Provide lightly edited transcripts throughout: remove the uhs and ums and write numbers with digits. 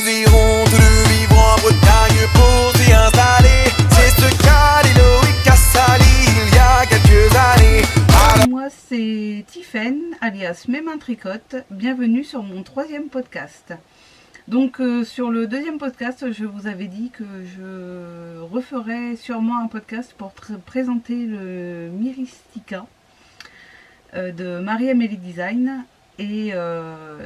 choisiront tous de vivre en Bretagne pour s'y installer. C'est ce qu'a dit Loïc Cassali il y a quelques années. Moi c'est Tiffaine alias Mes Mains Tricotent. Bienvenue sur mon 3e podcast. Donc sur le 2e podcast, je vous avais dit que je referais sûrement un podcast pour présenter le Myristica de Marie-Amélie Design. Et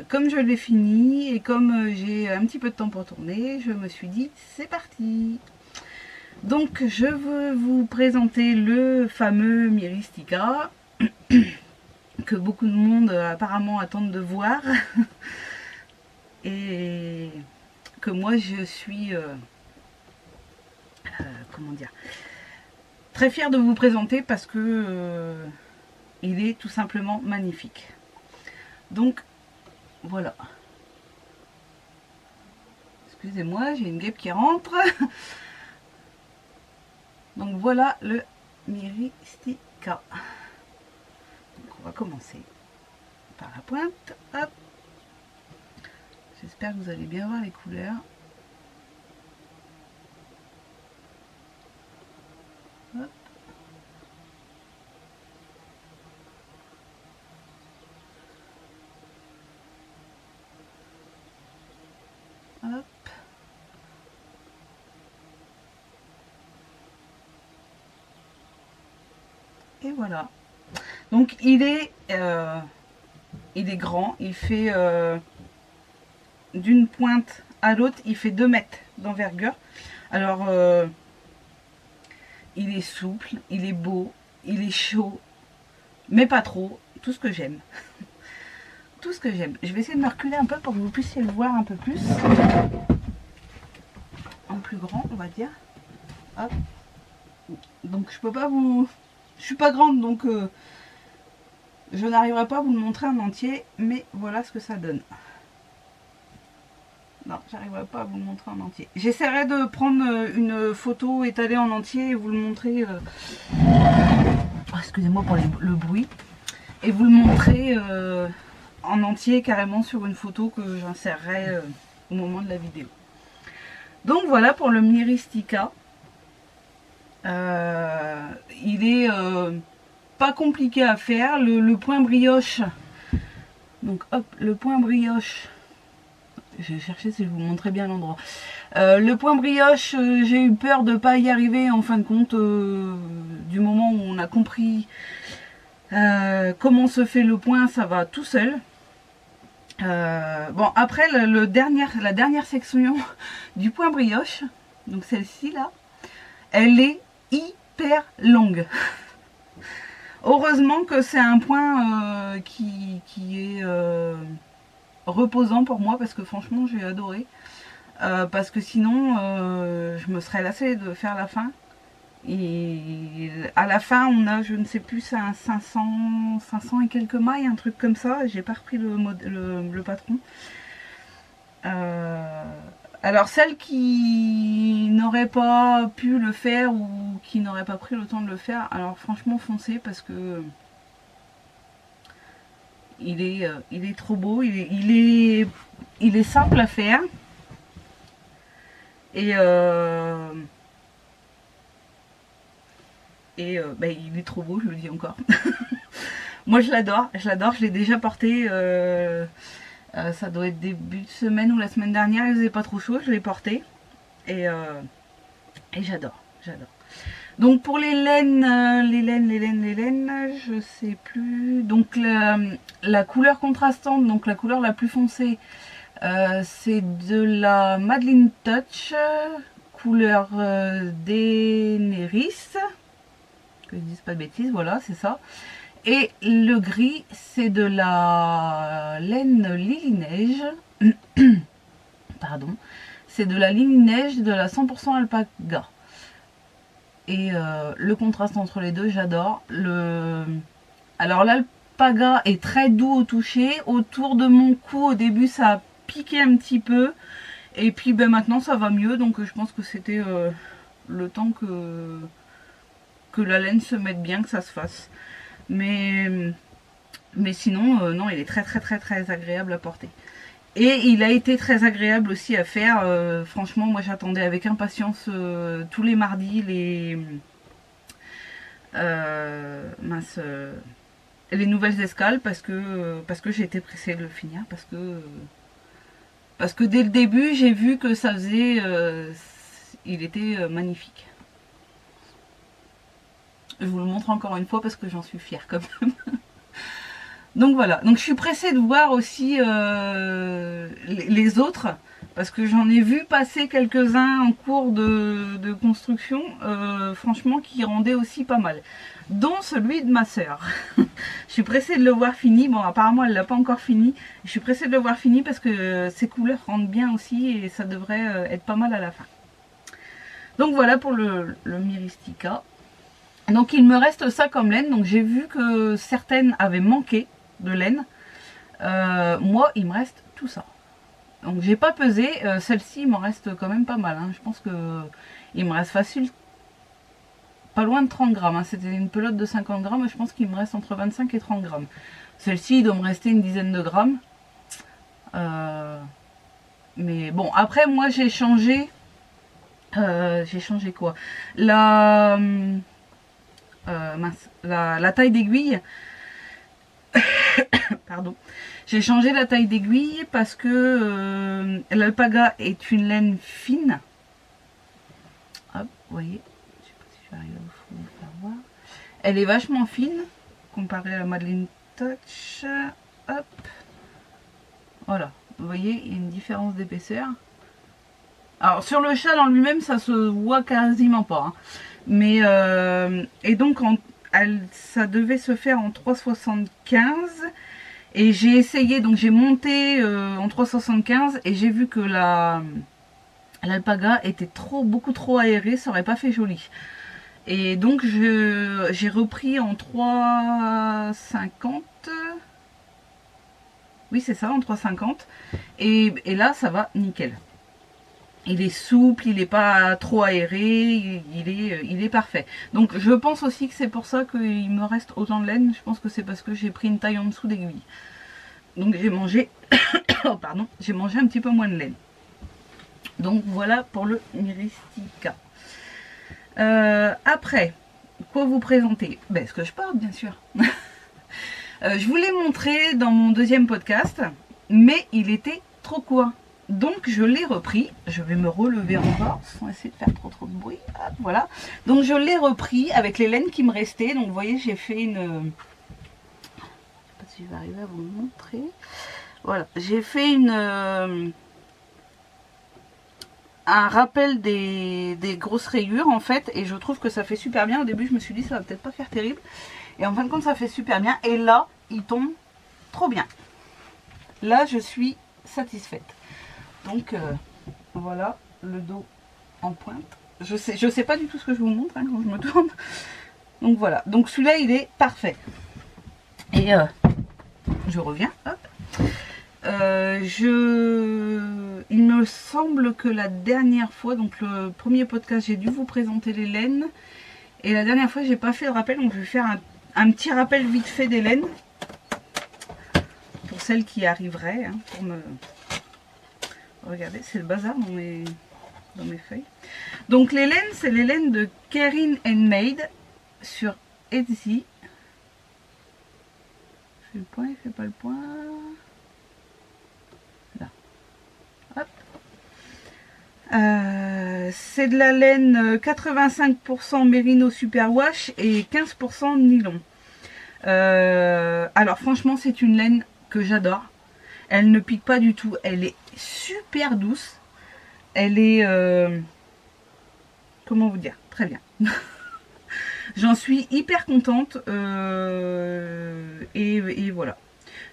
comme je l'ai fini et comme j'ai un petit peu de temps pour tourner, je me suis dit c'est parti. Donc je veux vous présenter le fameux Myristica que beaucoup de monde apparemment attendent de voir. Et que moi je suis comment dire, très fière de vous présenter parce que il est tout simplement magnifique. Donc voilà, excusez-moi, j'ai une guêpe qui rentre. Donc voilà le Myristica. Donc on va commencer par la pointe. Hop. J'espère que vous allez bien voir les couleurs. Hop. Hop. Et voilà. Donc il est grand, il fait d'une pointe à l'autre, il fait 2 mètres d'envergure. Alors, il est souple, il est beau, il est chaud, mais pas trop. Tout ce que j'aime. Tout ce que j'aime. Je vais essayer de me reculer un peu pour que vous puissiez le voir un peu plus. En plus grand, on va dire. Hop. Donc, je peux pas vous... Je suis pas grande, donc je n'arriverai pas à vous le montrer en entier. Mais voilà ce que ça donne. Non, j'arriverai pas à vous le montrer en entier. J'essaierai de prendre une photo étalée en entier et vous le montrer. Oh, excusez-moi pour le bruit. Et vous le montrer en entier carrément sur une photo que j'insérerai au moment de la vidéo. Donc voilà pour le Myristica. Il est pas compliqué à faire. Le point brioche. Donc hop, le point brioche. Je vais chercher si je vous montrer bien l'endroit. Le point brioche, j'ai eu peur de ne pas y arriver en fin de compte, du moment où on a compris comment se fait le point, ça va tout seul. Bon, après la dernière section du point brioche, donc celle-ci là, elle est hyper longue. Heureusement que c'est un point qui est... reposant pour moi parce que franchement j'ai adoré parce que sinon je me serais lassée de faire la fin et à la fin on a, je ne sais plus, c'est un 500 et quelques mailles, un truc comme ça. J'ai pas repris le patron. Alors celles qui n'auraient pas pu le faire ou qui n'auraient pas pris le temps de le faire, alors franchement foncez parce que il est trop beau, il est simple à faire et il est trop beau, je le dis encore. Moi je l'adore, je l'ai déjà porté, ça doit être début de semaine ou la semaine dernière, il faisait pas trop chaud, je l'ai porté et j'adore. Donc pour les laines, je sais plus. Donc la couleur contrastante, donc la couleur la plus foncée, c'est de la Madeline Touch, couleur Daenerys, que je dise pas de bêtises, voilà, c'est ça. Et le gris, c'est de la laine Lily Neige, pardon, c'est de la Lily Neige de la 100% alpaga. Et le contraste entre les deux, j'adore. Alors l'alpaga est très doux au toucher. Autour de mon cou, au début, ça a piqué un petit peu. Et puis maintenant, ça va mieux. Donc je pense que c'était le temps que la laine se mette bien, que ça se fasse. Mais sinon, non, il est très agréable à porter. Et il a été très agréable aussi à faire. Franchement, moi j'attendais avec impatience tous les mardis les nouvelles escales parce que j'ai été pressée de le finir. Parce que dès le début, j'ai vu que ça faisait... il était magnifique. Je vous le montre encore une fois parce que j'en suis fière quand même. Donc voilà, donc je suis pressée de voir aussi les autres, parce que j'en ai vu passer quelques-uns en cours de construction, franchement qui rendaient aussi pas mal, dont celui de ma sœur. Je suis pressée de le voir fini, bon apparemment elle l'a pas encore fini, je suis pressée de le voir fini parce que ses couleurs rendent bien aussi et ça devrait être pas mal à la fin. Donc voilà pour le Myristica. Donc il me reste ça comme laine, donc j'ai vu que certaines avaient manqué de laine. Moi il me reste tout ça. Donc j'ai pas pesé, celle-ci il m'en reste quand même pas mal. Hein. Je pense que il me reste facile pas loin de 30 grammes. Hein. C'était une pelote de 50 grammes, je pense qu'il me reste entre 25 et 30 grammes. Celle-ci il doit me rester une dizaine de grammes. Mais bon, après moi j'ai changé. J'ai changé quoi? La taille d'aiguille. Pardon. J'ai changé la taille d'aiguille parce que l'alpaga est une laine fine. Hop, vous voyez. Je sais pas si je vais arriver à vous faire voir. Elle est vachement fine comparée à la Madeleine Touch. Hop. Voilà. Vous voyez, il y a une différence d'épaisseur. Alors sur le châle en lui-même, ça se voit quasiment pas. Hein. Mais et donc ça devait se faire en 3,75 et j'ai essayé, donc j'ai monté en 3,75 et j'ai vu que l'alpaga était beaucoup trop aérée, ça aurait pas fait joli. Et donc j'ai repris en 3,50. Oui c'est ça, en 3,50 et là ça va nickel. Il est souple, il n'est pas trop aéré, il est parfait. Donc je pense aussi que c'est pour ça qu'il me reste autant de laine. Je pense que c'est parce que j'ai pris une taille en dessous d'aiguille. Donc j'ai mangé, oh, pardon, j'ai mangé un petit peu moins de laine. Donc voilà pour le Myristica. Après, quoi vous présenter? Ben, ce que je porte bien sûr. Je vous l'ai montré dans mon deuxième podcast, mais il était trop court. Donc je l'ai repris, je vais me relever encore sans essayer de faire trop de bruit. Hop, voilà. Donc je l'ai repris avec les laines qui me restaient. Donc vous voyez, j'ai fait une... Je ne sais pas si je vais arriver à vous le montrer. Voilà, j'ai fait un rappel des grosses rayures en fait. Et je trouve que ça fait super bien. Au début je me suis dit ça va peut-être pas faire terrible. Et en fin de compte ça fait super bien. Et là, il tombe trop bien. Là je suis satisfaite. Donc voilà le dos en pointe. Je sais pas du tout ce que je vous montre hein, quand je me tourne. Donc voilà. Donc celui-là il est parfait. Et je reviens. Hop. Il me semble que la dernière fois, donc le premier podcast, j'ai dû vous présenter les laines. Et la dernière fois j'ai pas fait le rappel, donc je vais faire un petit rappel vite fait des laines. Pour celles qui arriveraient. Hein, pour me... Regardez, c'est le bazar dans mes feuilles. Donc les laines, c'est les laines de Kerin Handmade sur Etsy. Je fais le point, il fait pas le point. Là. Hop. C'est de la laine 85% Merino Superwash et 15% nylon. Alors franchement, c'est une laine que j'adore. Elle ne pique pas du tout. Elle est super douce. Elle est... comment vous dire? Très bien. J'en suis hyper contente. Et voilà.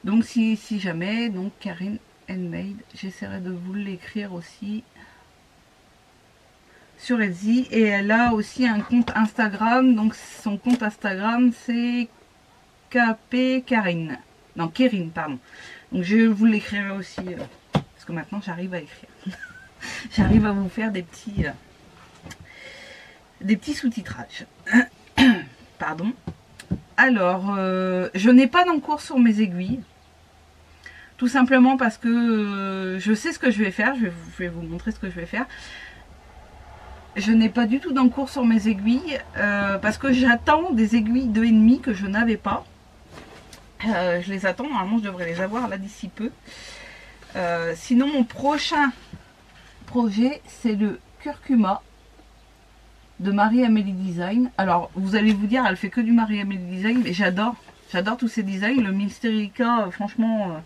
Donc si jamais, donc Kerin Handmade, j'essaierai de vous l'écrire aussi sur Etsy. Et elle a aussi un compte Instagram. Donc son compte Instagram c'est KP Kerin. Non, Kerin, pardon. Donc je vous l'écrirai aussi, parce que maintenant j'arrive à écrire. J'arrive à vous faire des petits sous-titrages. Pardon. Alors, je n'ai pas d'encours sur mes aiguilles. Tout simplement parce que je sais ce que je vais faire. Je vais vous montrer ce que je vais faire. Je n'ai pas du tout d'encours sur mes aiguilles parce que j'attends des aiguilles 2,5 que je n'avais pas. Je les attends, normalement je devrais les avoir là d'ici peu. Sinon mon prochain projet c'est le curcuma de Marie-Amélie Design. Alors vous allez vous dire elle fait que du Marie-Amélie Design, mais j'adore tous ces designs. Le Mysterica franchement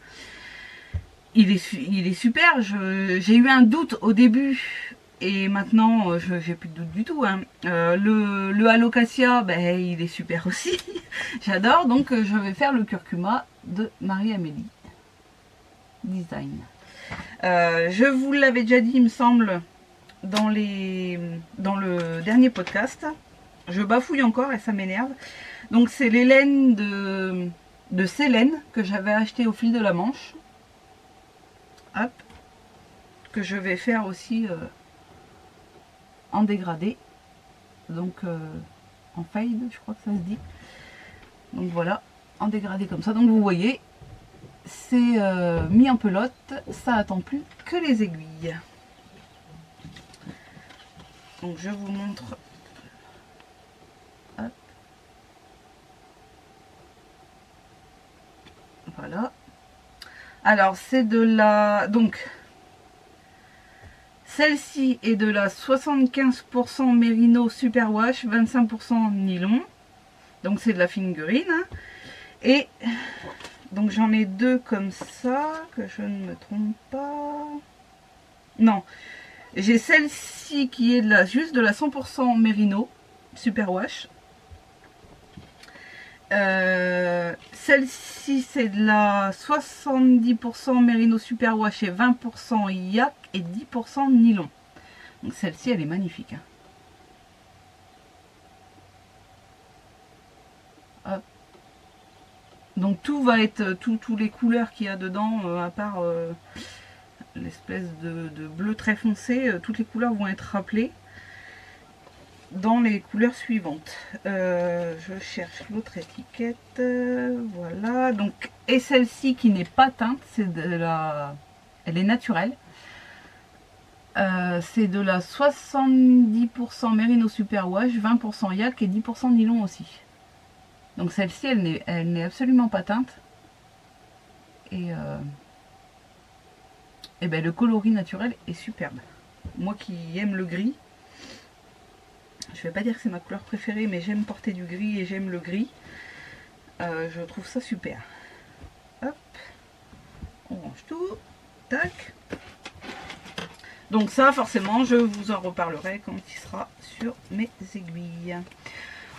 il est super. J'ai eu un doute au début et maintenant j'ai plus de doute du tout, hein. Le Alocasia ben, il est super aussi. J'adore, donc je vais faire le curcuma de Marie-Amélie Design. Je vous l'avais déjà dit il me semble dans le dernier podcast. Je bafouille encore et ça m'énerve. Donc c'est les laines de Célène que j'avais acheté au fil de la Manche. Hop, que je vais faire aussi en dégradé, donc en fade, je crois que ça se dit. Donc voilà, en dégradé comme ça. Donc vous voyez, c'est mis en pelote, ça attend plus que les aiguilles. Donc je vous montre. Hop. Voilà. Alors c'est de la... Donc celle-ci est de la 75% Merino Superwash, 25% nylon. Donc c'est de la figurine. Hein. Et donc j'en ai deux comme ça, que je ne me trompe pas. Non, j'ai celle-ci qui est juste de la 100% Merino Superwash. Celle-ci c'est de la 70% Merino Superwash et 20% yak et 10% nylon. Donc celle-ci elle est magnifique. Hein. Hop. Donc tout va être, tous les couleurs qu'il y a dedans, à part l'espèce de bleu très foncé, toutes les couleurs vont être rappelées dans les couleurs suivantes. Je cherche l'autre étiquette. Voilà. Donc, et celle-ci qui n'est pas teinte, c'est de la... Elle est naturelle. C'est de la 70% Merino Superwash, 20% yak et 10% nylon aussi. Donc celle-ci, elle n'est absolument pas teinte. Et ben, le coloris naturel est superbe. Moi qui aime le gris, je vais pas dire que c'est ma couleur préférée, mais j'aime porter du gris et j'aime le gris. Je trouve ça super. Hop, on range tout. Tac. Donc ça, forcément, je vous en reparlerai quand il sera sur mes aiguilles.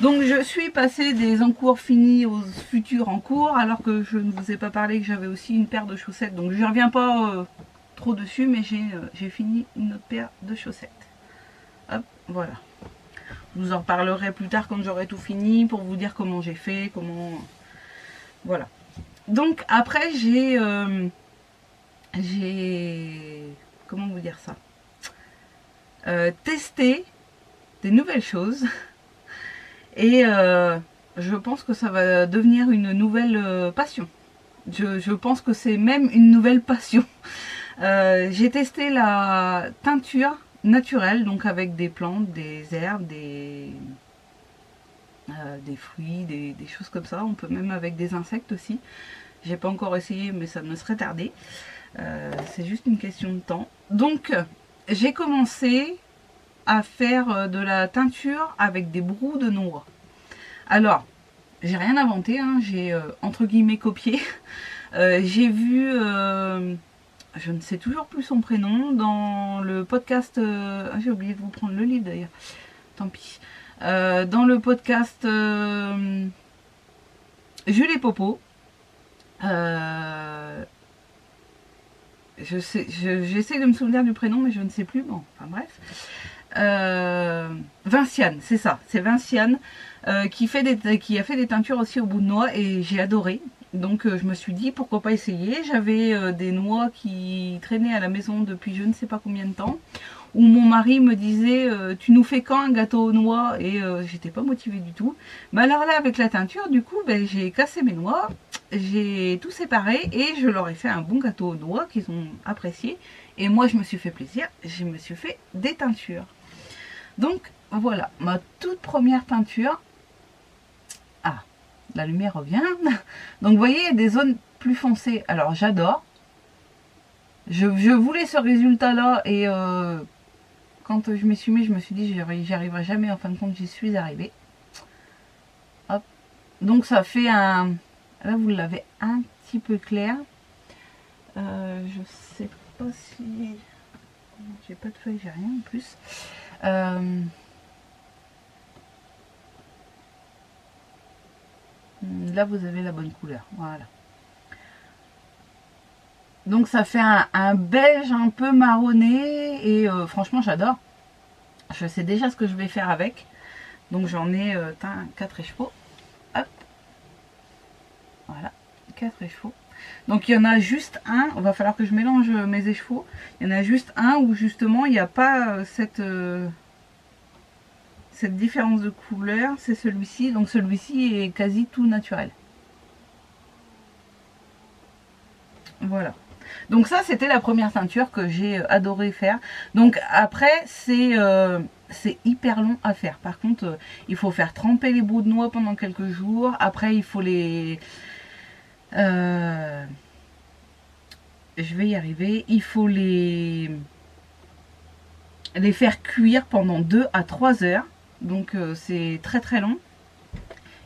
Donc je suis passée des encours finis aux futurs encours, alors que je ne vous ai pas parlé que j'avais aussi une paire de chaussettes. Donc je ne reviens pas trop dessus, mais j'ai fini une autre paire de chaussettes. Hop, voilà. Je vous en reparlerai plus tard quand j'aurai tout fini pour vous dire comment j'ai fait, comment... Voilà. Donc après j'ai... Comment vous dire ça, testé des nouvelles choses. Et je pense que ça va devenir une nouvelle passion. Je pense que c'est même une nouvelle passion. J'ai testé la teinture naturelle, donc avec des plantes, des herbes, des fruits, des choses comme ça. On peut même avec des insectes aussi. J'ai pas encore essayé, mais ça me serait tardé. C'est juste une question de temps. Donc j'ai commencé à faire de la teinture avec des brous de noix. Alors j'ai rien inventé, hein, j'ai entre guillemets copié. J'ai vu, je ne sais toujours plus son prénom, dans le podcast, j'ai oublié de vous prendre le livre d'ailleurs, tant pis, dans le podcast Jules et Popo. J'essaie de me souvenir du prénom, mais je ne sais plus. Bon, enfin bref. Vinciane, c'est ça, c'est Vinciane qui a fait des teintures aussi au bout de noix et j'ai adoré. Donc je me suis dit pourquoi pas essayer. J'avais des noix qui traînaient à la maison depuis je ne sais pas combien de temps. Où mon mari me disait tu nous fais quand un gâteau aux noix, et j'étais pas motivée du tout. Mais alors là avec la teinture du coup ben, j'ai cassé mes noix. j'ai tout séparé et je leur ai fait un bon gâteau aux noix qu'ils ont apprécié. Et moi, je me suis fait plaisir, je me suis fait des teintures. Donc, voilà, ma toute première teinture. Ah, la lumière revient. Donc, vous voyez, il y a des zones plus foncées. Alors, j'adore. Je voulais ce résultat-là et quand je m'y suis mis, je me suis dit, j'y arriverai jamais. En fin de compte, j'y suis arrivée. Hop. Donc, ça fait un... Là, vous l'avez un petit peu clair. Je sais pas si... J'ai pas de feuille, j'ai rien en plus. Là, vous avez la bonne couleur. Voilà. Donc, ça fait un beige un peu marronné. Et franchement, j'adore. Je sais déjà ce que je vais faire avec. Donc, j'en ai 4 écheveaux. Hop. Voilà. 4 écheveaux. Donc, il y en a juste un. Il va falloir que je mélange mes écheveaux. Il y en a juste un où, justement, il n'y a pas cette différence de couleur. C'est celui-ci. Donc, celui-ci est quasi tout naturel. Voilà. Donc ça, c'était la première teinture que j'ai adoré faire. Donc après, c'est hyper long à faire. Par contre, il faut faire tremper les bouts de noix pendant quelques jours. Après, il faut les... je vais y arriver. Il faut les faire cuire pendant 2 à 3 heures. Donc c'est très très long.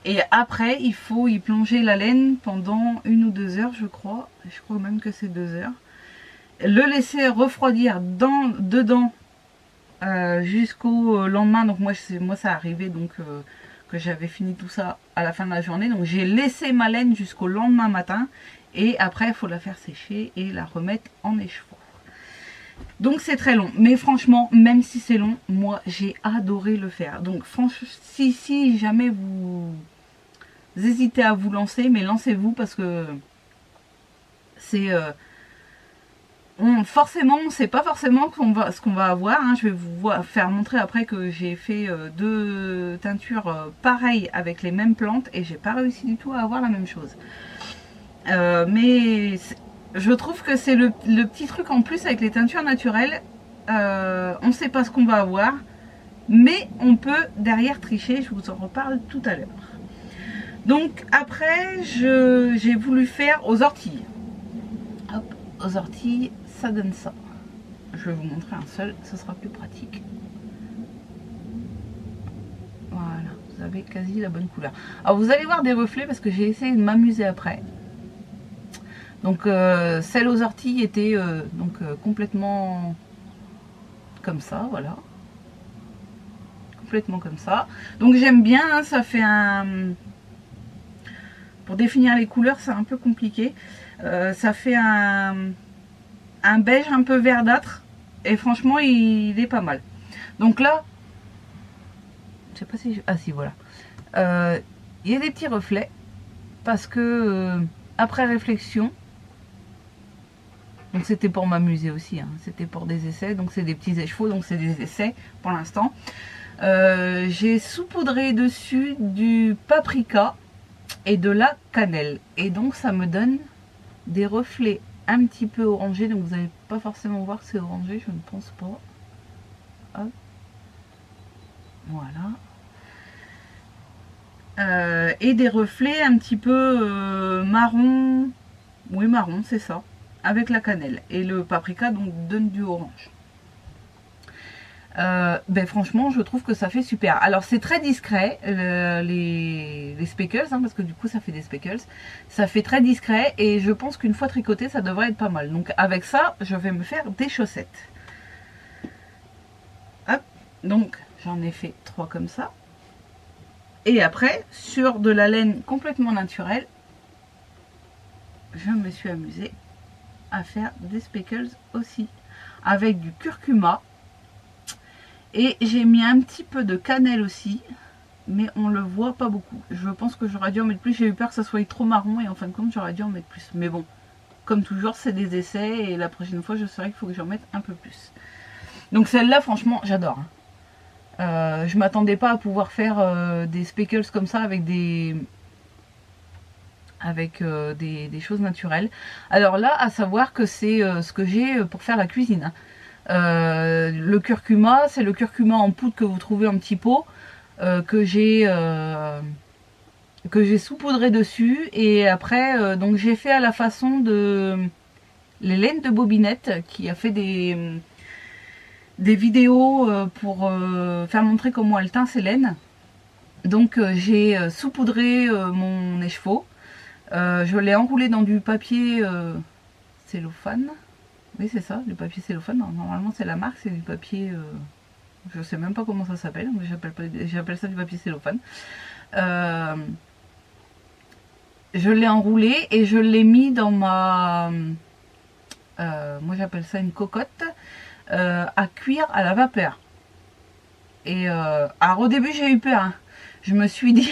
Et après, il faut y plonger la laine pendant 1 ou 2 heures, je crois. Je crois même que c'est 2 heures. Le laisser refroidir dedans jusqu'au lendemain. Donc moi ça arrivait donc que j'avais fini tout ça à la fin de la journée. Donc j'ai laissé ma laine jusqu'au lendemain matin. Et après, il faut la faire sécher et la remettre en écheveau. Donc c'est très long, mais franchement, même si c'est long, moi j'ai adoré le faire. Donc franchement, si jamais vous hésitez à vous lancer, mais lancez-vous parce que c'est... forcément, on ne sait pas forcément ce qu'on va avoir. Hein. Je vais vous faire montrer après que j'ai fait 2 teintures pareilles avec les mêmes plantes et j'ai pas réussi du tout à avoir la même chose. Mais... je trouve que c'est le petit truc en plus avec les teintures naturelles. On ne sait pas ce qu'on va avoir. Mais on peut derrière tricher. Je vous en reparle tout à l'heure. Donc après, j'ai voulu faire aux orties. Hop, aux orties, ça donne ça. Je vais vous montrer un seul. Ce sera plus pratique. Voilà, vous avez quasi la bonne couleur. Alors vous allez voir des reflets parce que j'ai essayé de m'amuser après. Donc celle aux orties était complètement comme ça, voilà. Complètement comme ça. Donc j'aime bien, hein, ça fait un... Pour définir les couleurs, c'est un peu compliqué. Ça fait un beige un peu verdâtre. Et franchement, il est pas mal. Donc là, je sais pas si... Ah si, voilà. Il y a des petits reflets. Parce que, après réflexion... Donc c'était pour m'amuser aussi, hein. C'était pour des essais, donc c'est des petits écheveaux, donc c'est des essais pour l'instant. J'ai saupoudré dessus du paprika et de la cannelle. Et donc ça me donne des reflets un petit peu orangés, donc vous n'allez pas forcément voir que c'est orangé, je ne pense pas. Hop. Voilà. Et des reflets un petit peu marron, oui marron c'est ça. Avec la cannelle et le paprika donc donne du orange. Ben franchement je trouve que ça fait super. Alors c'est très discret les speckles, hein, parce que du coup ça fait des speckles. Ça fait très discret et je pense qu'une fois tricoté ça devrait être pas mal. Donc avec ça je vais me faire des chaussettes. Hop, donc j'en ai fait 3 comme ça. Et après sur de la laine complètement naturelle, je me suis amusée à faire des speckles aussi avec du curcuma et j'ai mis un petit peu de cannelle aussi, mais on le voit pas beaucoup. Je pense que j'aurais dû en mettre plus, j'ai eu peur que ça soit trop marron et en fin de compte j'aurais dû en mettre plus, mais bon, comme toujours c'est des essais et la prochaine fois je saurai qu'il faut que j'en mette un peu plus. Donc celle-là franchement j'adore, hein. Je m'attendais pas à pouvoir faire des speckles comme ça avec avec des choses naturelles. Alors là, à savoir que c'est ce que j'ai pour faire la cuisine. Le curcuma, c'est le curcuma en poudre que vous trouvez en petit pot, que j'ai saupoudré dessus. Et après, donc j'ai fait à la façon de l'Hélène de Bobinette, qui a fait des vidéos pour faire montrer comment elle teint ses laines. Donc j'ai saupoudré mon écheveau. Je l'ai enroulé dans du papier cellophane. Oui, c'est ça, du papier cellophane. Normalement, c'est la marque, c'est du papier... je sais même pas comment ça s'appelle, mais j'appelle ça du papier cellophane. Je l'ai enroulé et je l'ai mis dans ma... moi, j'appelle ça une cocotte à cuire à la vapeur. Et alors, au début, j'ai eu peur. Hein. Je me suis dit...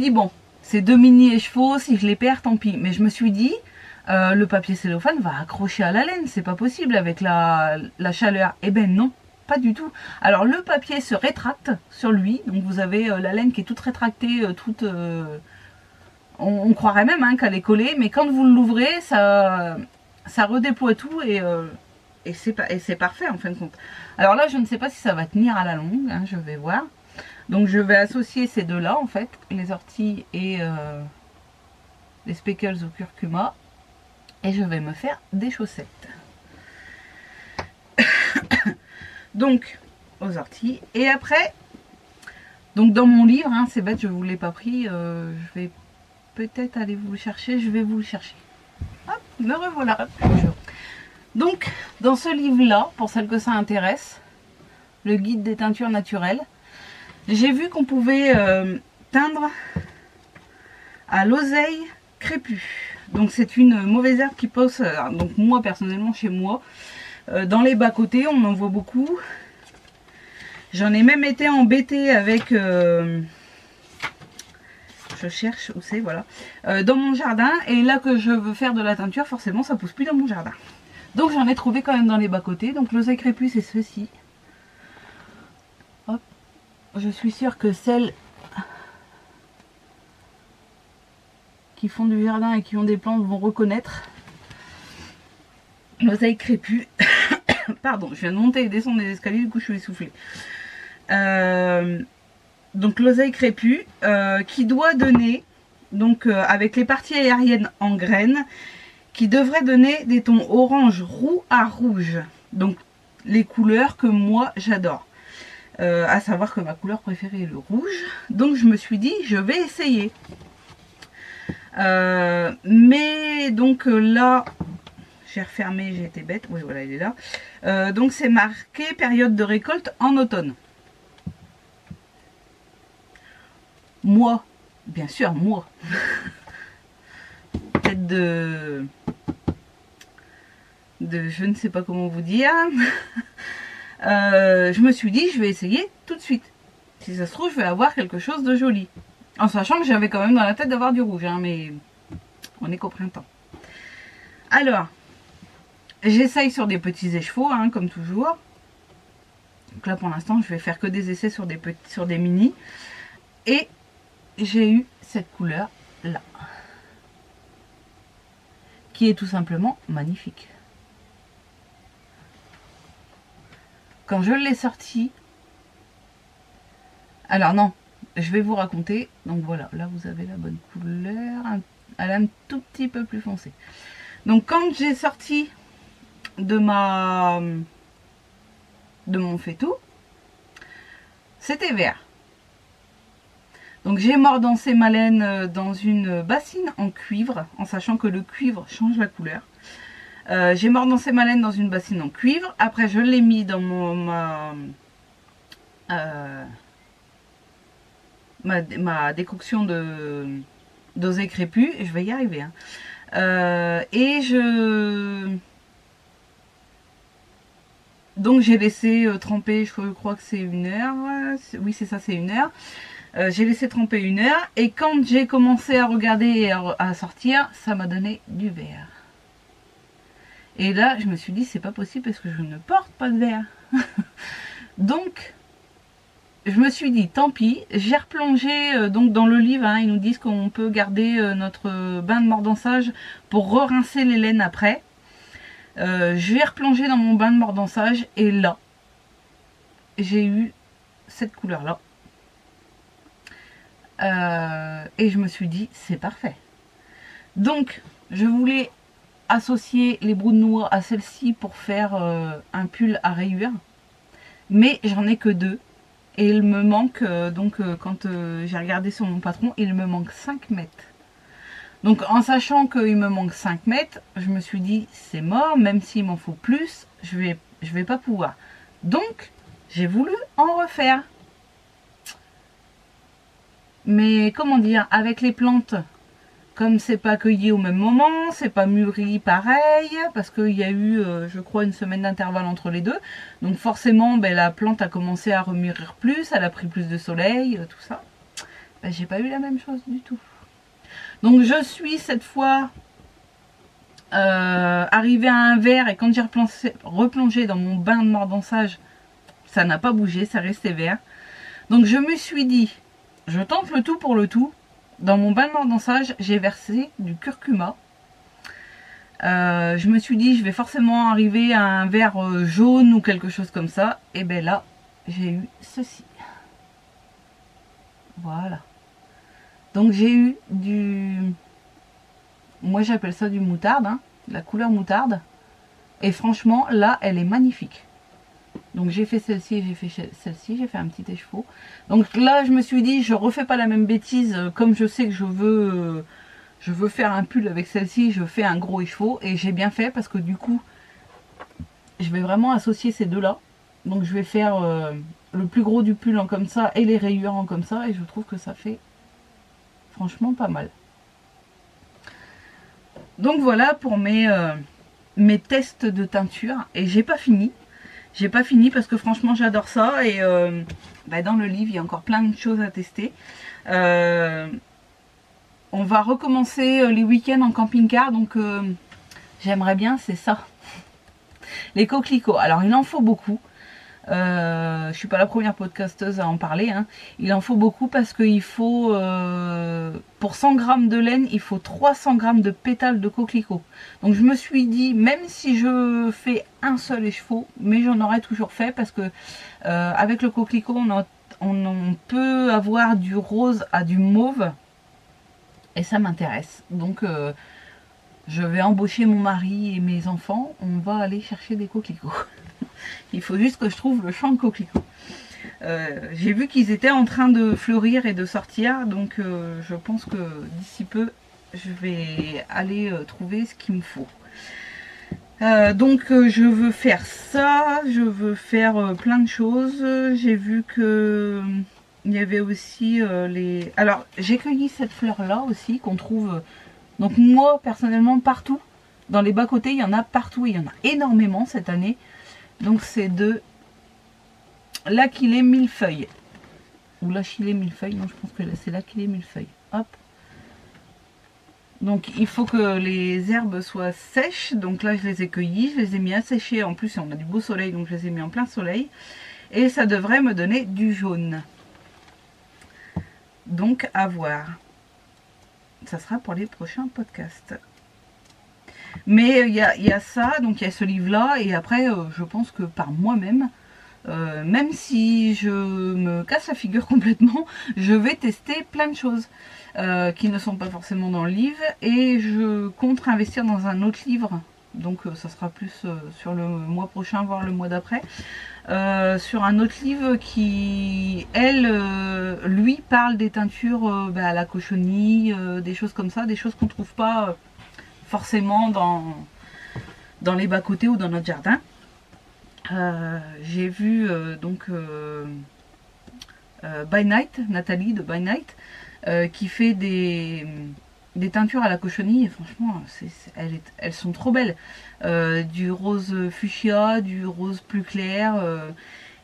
bon, c'est 2 mini écheveaux, si je les perds, tant pis. Mais je me suis dit... le papier cellophane va accrocher à la laine, c'est pas possible avec la chaleur. Eh ben non, pas du tout. Alors le papier se rétracte sur lui, donc vous avez la laine qui est toute rétractée, on croirait même hein, qu'elle est collée, mais quand vous l'ouvrez, ça redéploie tout et c'est parfait en fin de compte. Alors là, je ne sais pas si ça va tenir à la longue, hein, je vais voir. Donc je vais associer ces deux-là en fait, les orties et les speckles au curcuma. Et je vais me faire des chaussettes. Donc, aux orties. Et après, donc dans mon livre, hein, c'est bête, je ne vous l'ai pas pris. Je vais peut-être aller vous le chercher. Je vais vous le chercher. Hop, me revoilà. Donc, dans ce livre-là, pour celles que ça intéresse, le guide des teintures naturelles, j'ai vu qu'on pouvait teindre à l'oseille crépue. Donc c'est une mauvaise herbe qui pousse, donc moi personnellement chez moi, dans les bas-côtés, on en voit beaucoup. J'en ai même été embêtée avec, je cherche où c'est, voilà, dans mon jardin. Et là que je veux faire de la teinture, forcément ça pousse plus dans mon jardin. Donc j'en ai trouvé quand même dans les bas-côtés. Donc l'oseille crépue c'est ceci. Hop, je suis sûre que celle... qui font du jardin et qui ont des plantes vont reconnaître. L'oseille crépue. Pardon, je viens de monter et descendre des escaliers, du coup je suis essoufflée. Donc l'oseille crépue qui doit donner, donc avec les parties aériennes en graines, qui devrait donner des tons orange roux à rouge. Donc les couleurs que moi j'adore. À savoir que ma couleur préférée est le rouge. Donc je me suis dit, je vais essayer. Mais donc là j'ai refermé, j'ai été bête, oui voilà il est là, donc c'est marqué période de récolte en automne. Moi, bien sûr moi, peut-être de je ne sais pas comment vous dire, je me suis dit je vais essayer tout de suite, si ça se trouve je vais avoir quelque chose de joli. En sachant que j'avais quand même dans la tête d'avoir du rouge, hein, mais on est qu'au printemps. Alors, j'essaye sur des petits écheveaux, hein, comme toujours. Donc là, pour l'instant, je vais faire que des essais sur des mini. Et j'ai eu cette couleur-là. Qui est tout simplement magnifique. Quand je l'ai sortie... Alors non, je vais vous raconter. Donc voilà, là vous avez la bonne couleur. Elle est un tout petit peu plus foncée. Donc quand j'ai sorti de mon faitout, c'était vert. Donc j'ai mordancé ma laine dans une bassine en cuivre, en sachant que le cuivre change la couleur. J'ai mordancé ma laine dans une bassine en cuivre. Après je l'ai mis dans ma décoction d'oseille crépue, et je vais y arriver, hein. Donc j'ai laissé tremper, je crois que c'est 1 heure, oui c'est ça, c'est 1 heure. J'ai laissé tremper 1 heure, et quand j'ai commencé à regarder et à sortir, ça m'a donné du vert. Et là je me suis dit c'est pas possible parce que je ne porte pas de vert. Donc je me suis dit, tant pis, j'ai replongé donc dans le livre, hein, ils nous disent qu'on peut garder notre bain de mordançage pour re-rincer les laines après. Je vais replonger dans mon bain de mordançage et là, j'ai eu cette couleur-là. Et je me suis dit, c'est parfait. Donc, je voulais associer les brous de noix à celle-ci pour faire un pull à rayures. Mais j'en ai que 2. Et il me manque, quand j'ai regardé sur mon patron, il me manque 5 mètres. Donc en sachant qu'il me manque 5 mètres, je me suis dit, c'est mort, même s'il m'en faut plus, je vais pas pouvoir. Donc, j'ai voulu en refaire. Mais comment dire, avec les plantes, comme c'est pas cueilli au même moment, c'est pas mûri pareil, parce qu'il y a eu, je crois, une semaine d'intervalle entre les deux. Donc forcément, la plante a commencé à remûrir plus, elle a pris plus de soleil, tout ça. J'ai pas eu la même chose du tout. Donc je suis cette fois arrivée à un vert, et quand j'ai replongé dans mon bain de mordançage, ça n'a pas bougé, ça restait vert. Donc je me suis dit, je tente le tout pour le tout. Dans mon bain de mordançage, j'ai versé du curcuma. Je me suis dit, je vais forcément arriver à un vert jaune ou quelque chose comme ça. Et bien là, j'ai eu ceci. Voilà. Donc j'ai eu du... Moi j'appelle ça du moutarde, hein, la couleur moutarde. Et franchement, là, elle est magnifique. Donc j'ai fait celle-ci et j'ai fait celle-ci, j'ai fait un petit écheveau. Donc là je me suis dit, je refais pas la même bêtise, comme je sais que je veux faire un pull avec celle-ci, je fais un gros écheveau. Et j'ai bien fait parce que du coup, je vais vraiment associer ces deux-là. Donc je vais faire le plus gros du pull en comme ça et les rayures en comme ça. Et je trouve que ça fait franchement pas mal. Donc voilà pour mes tests de teinture. Et j'ai pas fini. J'ai pas fini parce que franchement j'adore ça et dans le livre il y a encore plein de choses à tester. On va recommencer les week-ends en camping-car, donc j'aimerais bien, c'est ça. Les coquelicots, alors il en faut beaucoup. Je suis pas la première podcasteuse à en parler, hein. Il en faut beaucoup parce qu'il faut, pour 100 grammes de laine, il faut 300 grammes de pétales de coquelicot. Donc je me suis dit, même si je fais un seul écheveau, mais j'en aurais toujours fait parce que avec le coquelicot, on peut avoir du rose à du mauve et ça m'intéresse. Donc je vais embaucher mon mari et mes enfants, on va aller chercher des coquelicots. Il faut juste que je trouve le champ de coquelicots. J'ai vu qu'ils étaient en train de fleurir et de sortir, donc je pense que d'ici peu, je vais aller trouver ce qu'il me faut. Donc je veux faire ça, je veux faire plein de choses. J'ai vu que il y avait aussi les... Alors j'ai cueilli cette fleur là aussi qu'on trouve, donc moi personnellement partout. Dans les bas-côtés, il y en a partout, il y en a énormément cette année. Donc c'est de l'Achillée millefeuille. Ou l'Achillée millefeuille, non je pense que c'est l'Achillée millefeuille. Hop. Donc il faut que les herbes soient sèches. Donc là je les ai cueillies, je les ai mis à sécher. En plus on a du beau soleil, donc je les ai mis en plein soleil. Et ça devrait me donner du jaune. Donc à voir. Ça sera pour les prochains podcasts. Mais il y a ça, donc il y a ce livre-là, et après, je pense que par moi-même, même si je me casse la figure complètement, je vais tester plein de choses qui ne sont pas forcément dans le livre, et je compte investir dans un autre livre, donc ça sera plus sur le mois prochain, voire le mois d'après, sur un autre livre qui, lui, parle des teintures à la cochonnerie, des choses comme ça, des choses qu'on ne trouve pas... forcément dans les bas-côtés ou dans notre jardin. J'ai vu By Night, Nathalie de By Night, qui fait des teintures à la cochonnerie et franchement elles sont trop belles. Du rose fuchsia, du rose plus clair,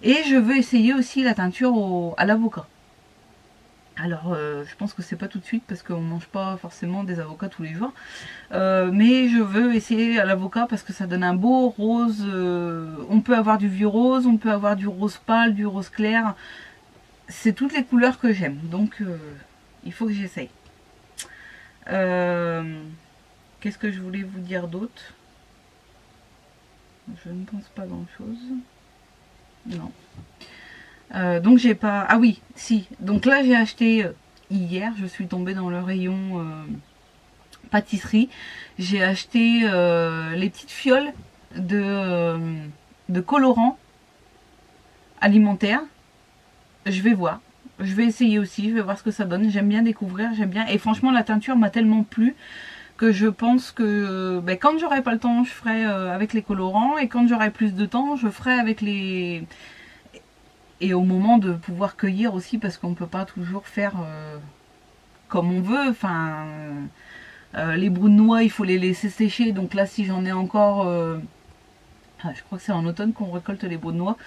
et je veux essayer aussi la teinture à l'avocat. Alors, je pense que c'est pas tout de suite parce qu'on mange pas forcément des avocats tous les jours. Mais je veux essayer à l'avocat parce que ça donne un beau rose. On peut avoir du vieux rose, on peut avoir du rose pâle, du rose clair. c'est toutes les couleurs que j'aime. Donc, il faut que j'essaye. Qu'est-ce que je voulais vous dire d'autre? Je ne pense pas grand-chose. Non. Donc j'ai pas... Ah oui, si. Donc là j'ai acheté hier, je suis tombée dans le rayon pâtisserie. J'ai acheté les petites fioles de colorants alimentaires. Je vais voir. Je vais essayer aussi, je vais voir ce que ça donne. J'aime bien découvrir, j'aime bien. Et franchement la teinture m'a tellement plu que je pense que quand j'aurai pas le temps, je ferai avec les colorants. Et quand j'aurai plus de temps, je ferai avec les... Et au moment de pouvoir cueillir aussi, parce qu'on ne peut pas toujours faire comme on veut. Enfin, les brous de noix, il faut les laisser sécher. Donc là, si j'en ai encore... je crois que c'est en automne qu'on récolte les brous de noix.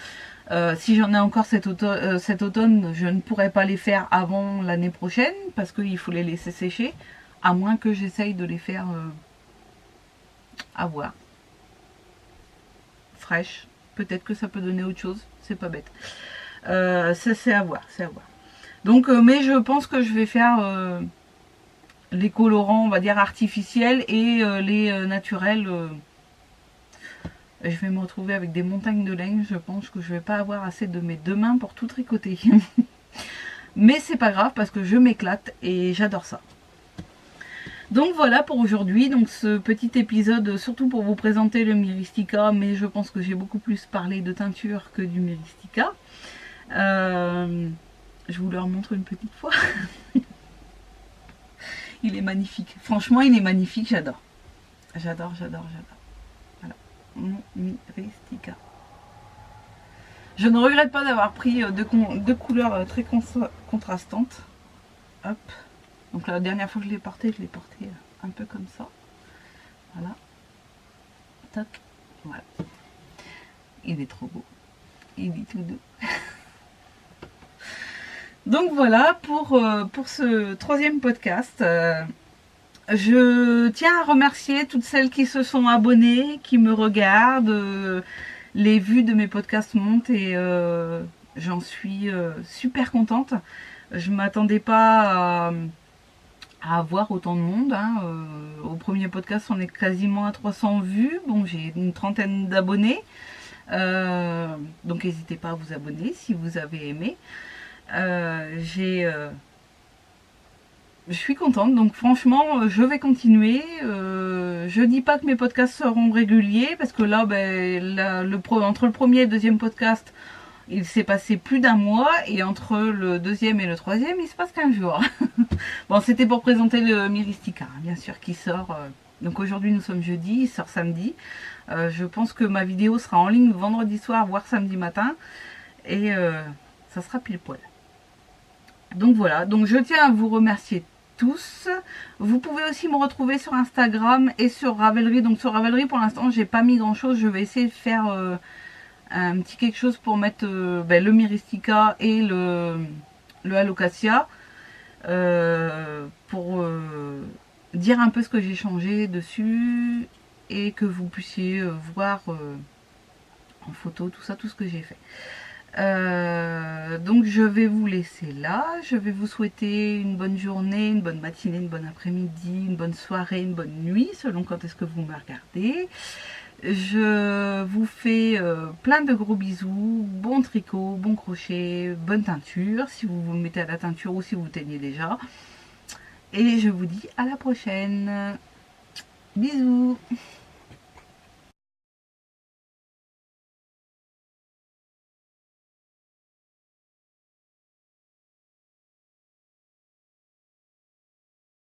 Si j'en ai encore cet automne, je ne pourrai pas les faire avant l'année prochaine, parce qu'il faut les laisser sécher. À moins que j'essaye de les faire à voir. Fraîches. Peut-être que ça peut donner autre chose. C'est pas bête. Ça c'est à voir. C'est à voir. Donc, mais je pense que je vais faire les colorants, on va dire artificiels, et les naturels. Je vais me retrouver avec des montagnes de laine. Je pense que je vais pas avoir assez de mes deux mains pour tout tricoter. Mais c'est pas grave parce que je m'éclate et j'adore ça. Donc voilà pour aujourd'hui, donc ce petit épisode surtout pour vous présenter le Myristica, mais je pense que j'ai beaucoup plus parlé de teinture que du Myristica. Je vous le remontre une petite fois. Il est magnifique, franchement il est magnifique, j'adore. J'adore. Voilà, mon Myristica. Je ne regrette pas d'avoir pris deux couleurs très contrastantes. Hop. Donc la dernière fois que je l'ai porté un peu comme ça. Voilà. Toc. Voilà. Il est trop beau. Il est tout doux. Donc voilà pour ce troisième podcast. Je tiens à remercier toutes celles qui se sont abonnées, qui me regardent. Les vues de mes podcasts montent et j'en suis super contente. Je ne m'attendais pas à avoir autant de monde. Au premier podcast, on est quasiment à 300 vues. Bon, j'ai une trentaine d'abonnés. Donc n'hésitez pas à vous abonner si vous avez aimé. Je suis contente, donc franchement je vais continuer. Je dis pas que mes podcasts seront réguliers parce que là, entre le premier et le deuxième podcast il s'est passé plus d'un mois, et entre le deuxième et le troisième il se passe 15 jours. Bon, c'était pour présenter le Myristica, bien sûr, qui sort donc aujourd'hui nous sommes jeudi, il sort samedi. Je pense que ma vidéo sera en ligne vendredi soir voire samedi matin, et ça sera pile poil. Donc voilà, donc je tiens à vous remercier tous. Vous pouvez aussi me retrouver sur Instagram et sur Ravelry. Donc sur Ravelry pour l'instant j'ai pas mis grand chose, je vais essayer de faire un petit quelque chose pour mettre le Myristica et le Alocasia, pour dire un peu ce que j'ai changé dessus et que vous puissiez voir en photo tout ça, tout ce que j'ai fait. Donc je vais vous laisser là, je vais vous souhaiter une bonne journée, une bonne matinée, une bonne après-midi, une bonne soirée, une bonne nuit, selon quand est-ce que vous me regardez. Je vous fais plein de gros bisous, bon tricot, bon crochet, bonne teinture, si vous vous mettez à la teinture ou si vous teignez déjà. Et je vous dis à la prochaine. Bisous.